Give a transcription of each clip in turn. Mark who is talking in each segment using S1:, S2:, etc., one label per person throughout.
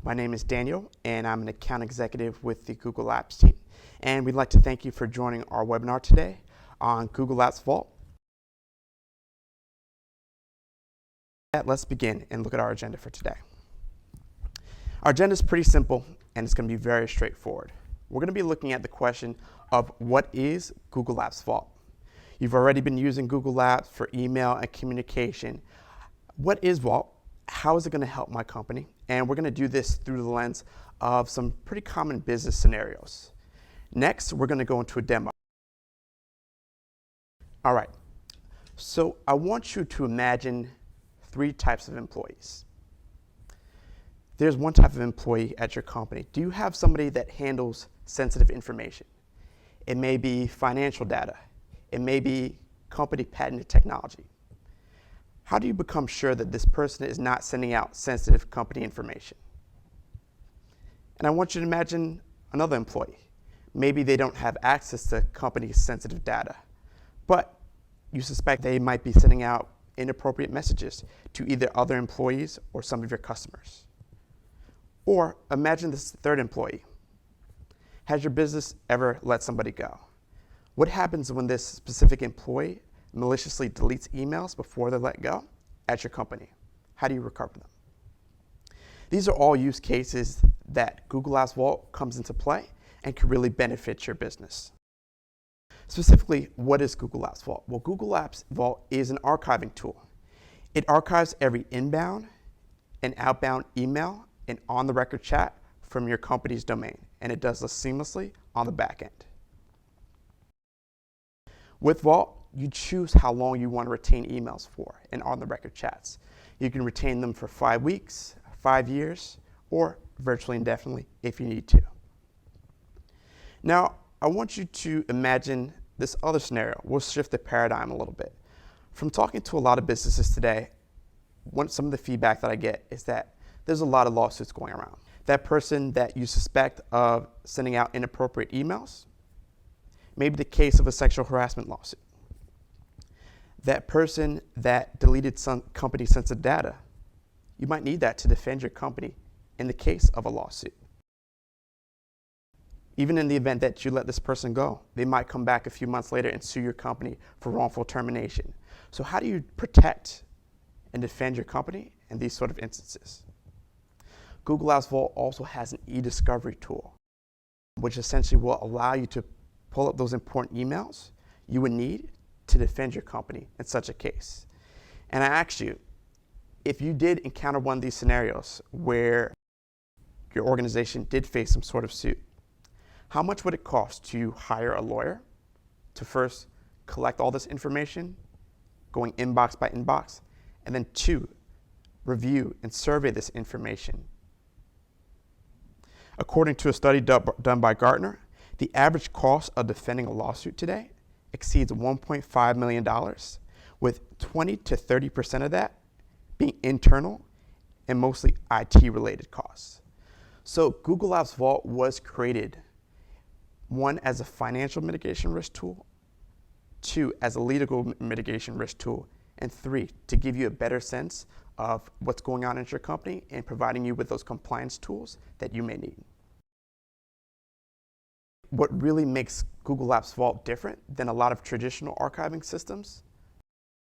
S1: My name is Daniel, and I'm an account executive with the Google Apps team. And we'd like to thank you for joining our webinar today on Google Apps Vault. Let's begin and look at our agenda for today. Our agenda is pretty simple, and it's going to be very straightforward. We're going to be looking at the question of what is Google Apps Vault? You've already been using Google Apps for email and communication. What is Vault? How is it going to help my company? And we're going to do this through the lens of some pretty common business scenarios. Next, we're going to go into a demo. All right, so I want you to imagine three types of employees. There's one type of employee at your company. Do you have somebody that handles sensitive information? It may be financial data. It may be company patented technology. How do you become sure that this person is not sending out sensitive company information? And I want you to imagine another employee. Maybe they don't have access to company sensitive data, but you suspect they might be sending out inappropriate messages to either other employees or some of your customers. Or imagine this third employee. Has your business ever let somebody go? What happens when this specific employee maliciously deletes emails before they're let go at your company? How do you recover them? These are all use cases that Google Apps Vault comes into play and can really benefit your business. Specifically, what is Google Apps Vault? Well, Google Apps Vault is an archiving tool. It archives every inbound and outbound email and on-the-record chat from your company's domain, and it does this seamlessly on the back end. With Vault, you choose how long you want to retain emails for and on-the-record chats. You can retain them for 5 weeks, 5 years, or virtually indefinitely if you need to. Now, I want you to imagine this other scenario. We'll shift the paradigm a little bit. From talking to a lot of businesses today, some of the feedback that I get is that there's a lot of lawsuits going around. That person that you suspect of sending out inappropriate emails, maybe the case of a sexual harassment lawsuit. That person that deleted some company sensitive data, you might need that to defend your company in the case of a lawsuit. Even in the event that you let this person go, they might come back a few months later and sue your company for wrongful termination. So how do you protect and defend your company in these sort of instances? Google Apps Vault also has an e-discovery tool, which essentially will allow you to pull up those important emails you would need to defend your company in such a case. And I asked you, if you did encounter one of these scenarios where your organization did face some sort of suit, how much would it cost to hire a lawyer to first collect all this information, going inbox by inbox, and then 2, review and survey this information? According to a study done by Gartner, the average cost of defending a lawsuit today exceeds $1.5 million, with 20 to 30% of that being internal and mostly IT-related costs. So Google Apps Vault was created, 1, as a financial mitigation risk tool, 2, as a legal mitigation risk tool, and 3, to give you a better sense of what's going on in your company and providing you with those compliance tools that you may need. What really makes Google Apps Vault different than a lot of traditional archiving systems?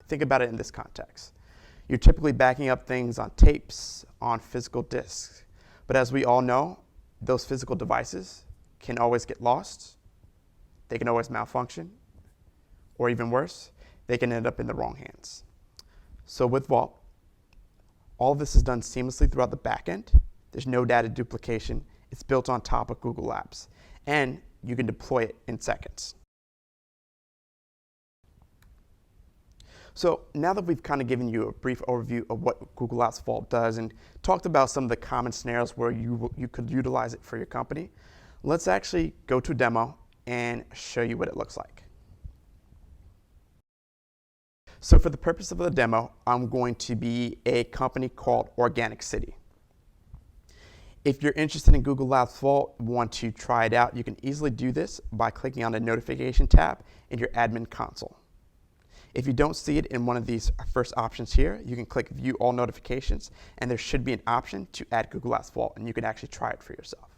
S1: Think about it in this context. You're typically backing up things on tapes, on physical disks. But as we all know, those physical devices can always get lost. They can always malfunction. Or even worse, they can end up in the wrong hands. So with Vault, all of this is done seamlessly throughout the back end. There's no data duplication. It's built on top of Google Apps, and you can deploy it in seconds. So now that we've kind of given you a brief overview of what Google Apps Vault does and talked about some of the common scenarios where you could utilize it for your company, let's actually go to a demo and show you what it looks like. So for the purpose of the demo, I'm going to be a company called Organic City. If you're interested in Google Apps Vault and want to try it out, you can easily do this by clicking on the notification tab in your admin console. If you don't see it in one of these first options here, you can click View All Notifications, and there should be an option to add Google Apps Vault, and you can actually try it for yourself.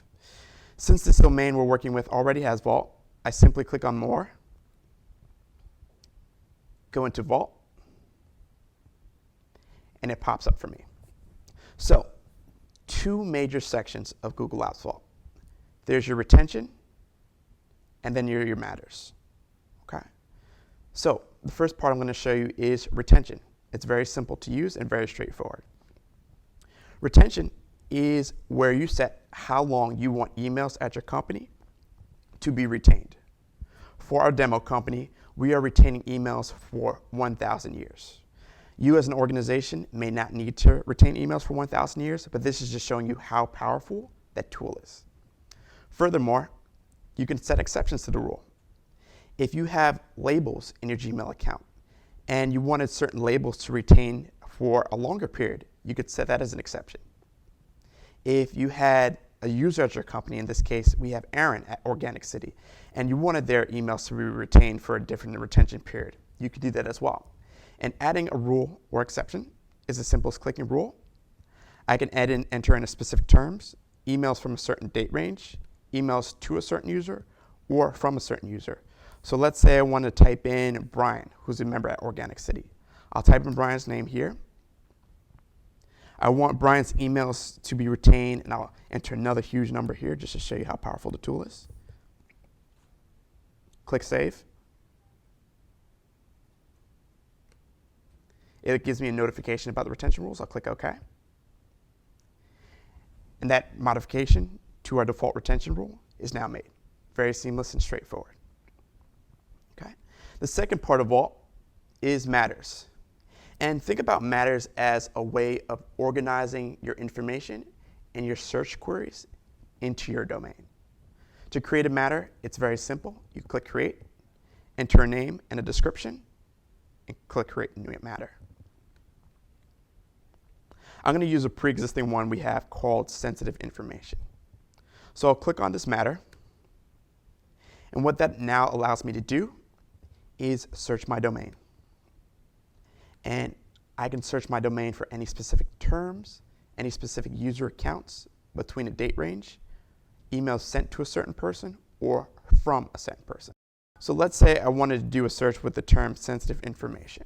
S1: Since this domain we're working with already has Vault, I simply click on More, go into Vault, and it pops up for me. So, two major sections of Google Apps Vault. There's your retention, and then your matters. Okay? So, the first part I'm going to show you is retention. It's very simple to use and very straightforward. Retention is where you set how long you want emails at your company to be retained. For our demo company, we are retaining emails for 1,000 years. You as an organization may not need to retain emails for 1,000 years, but this is just showing you how powerful that tool is. Furthermore, you can set exceptions to the rule. If you have labels in your Gmail account and you wanted certain labels to retain for a longer period, you could set that as an exception. If you had a user at your company, in this case, we have Aaron at Organic City, and you wanted their emails to be retained for a different retention period, you could do that as well. And adding a rule or exception is as simple as clicking rule. I can enter in a specific terms, emails from a certain date range, emails to a certain user, or from a certain user. So let's say I want to type in Brian, who's a member at Organic City. I'll type in Brian's name here. I want Brian's emails to be retained, and I'll enter another huge number here just to show you how powerful the tool is. Click Save. It gives me a notification about the retention rules. I'll click OK. And that modification to our default retention rule is now made. Very seamless and straightforward. Okay. The second part of Vault is Matters. And think about Matters as a way of organizing your information and your search queries into your domain. To create a matter, it's very simple. You click Create, enter a name and a description, and click Create New Matter. I'm going to use a pre-existing one we have called Sensitive Information. So I'll click on this matter, and what that now allows me to do is search my domain. And I can search my domain for any specific terms, any specific user accounts between a date range, emails sent to a certain person, or from a certain person. So let's say I wanted to do a search with the term sensitive information.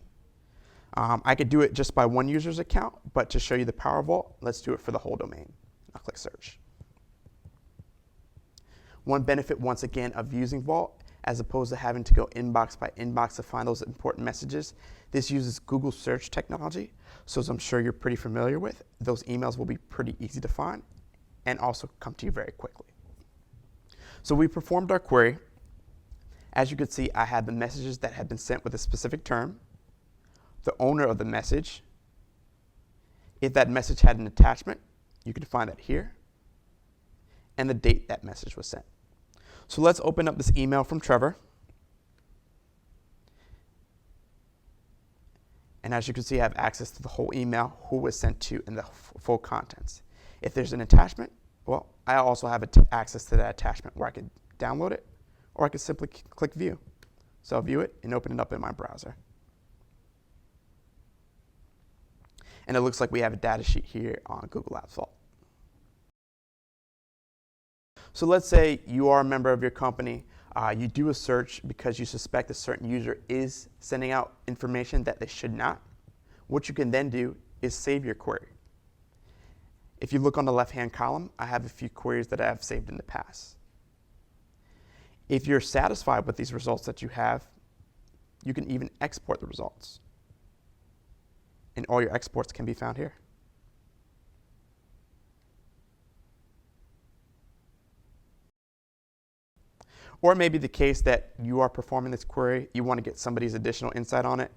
S1: I could do it just by one user's account, but to show you the power of Vault, let's do it for the whole domain. I'll click Search. One benefit, once again, of using Vault, as opposed to having to go inbox by inbox to find those important messages, this uses Google search technology. So as I'm sure you're pretty familiar with, those emails will be pretty easy to find and also come to you very quickly. So we performed our query. As you can see, I had the messages that had been sent with a specific term, the owner of the message. If that message had an attachment, you can find that here, and the date that message was sent. So let's open up this email from Trevor. And as you can see, I have access to the whole email, who was sent to, and the full contents. If there's an attachment, well, I also have access to that attachment where I can download it, or I can simply click View. So I'll view it and open it up in my browser. And it looks like we have a data sheet here on Google Apps Vault. So let's say you are a member of your company. You do a search because you suspect a certain user is sending out information that they should not. What you can then do is save your query. If you look on the left-hand column, I have a few queries that I have saved in the past. If you're satisfied with these results that you have, you can even export the results. And all your exports can be found here. Or it may be the case that you are performing this query, you want to get somebody's additional insight on it.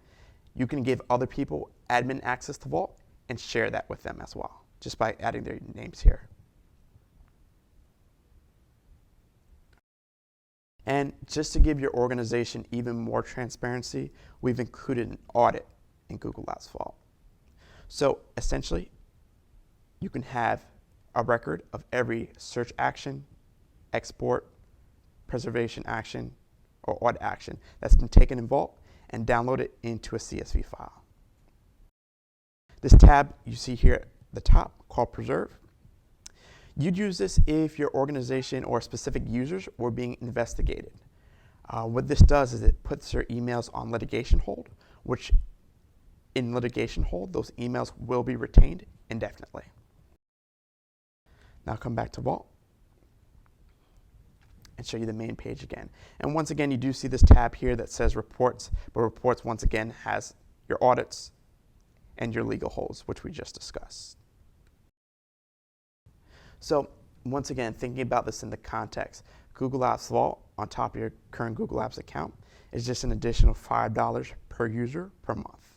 S1: You can give other people admin access to Vault and share that with them as well, just by adding their names here. And just to give your organization even more transparency, we've included an audit in Google Apps Vault. So essentially, you can have a record of every search action, export, preservation action, or audit action that's been taken in Vault, and download it into a CSV file. This tab you see here at the top called Preserve. You'd use this if your organization or specific users were being investigated. What this does is it puts your emails on litigation hold, which in litigation hold, those emails will be retained indefinitely. Now come back to Vault and show you the main page again. And once again, you do see this tab here that says Reports, but Reports once again has your audits and your legal holds, which we just discussed. So once again, thinking about this in the context, Google Apps Vault on top of your current Google Apps account is just an additional $5 per user per month.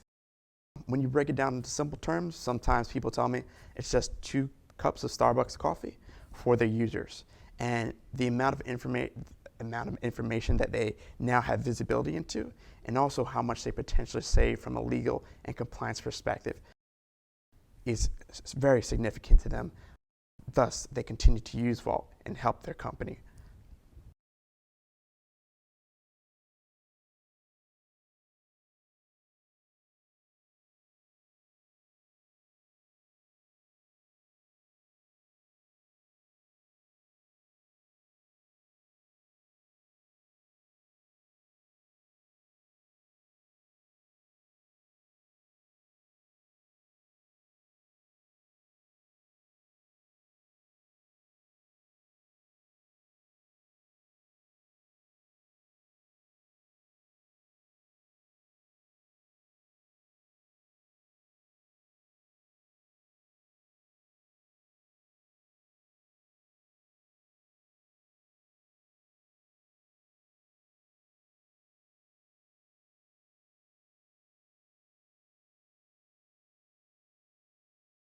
S1: When you break it down into simple terms, sometimes people tell me it's just 2 cups of Starbucks coffee for their users. And the amount of information that they now have visibility into, and also how much they potentially save from a legal and compliance perspective, is very significant to them. Thus, they continue to use Vault and help their company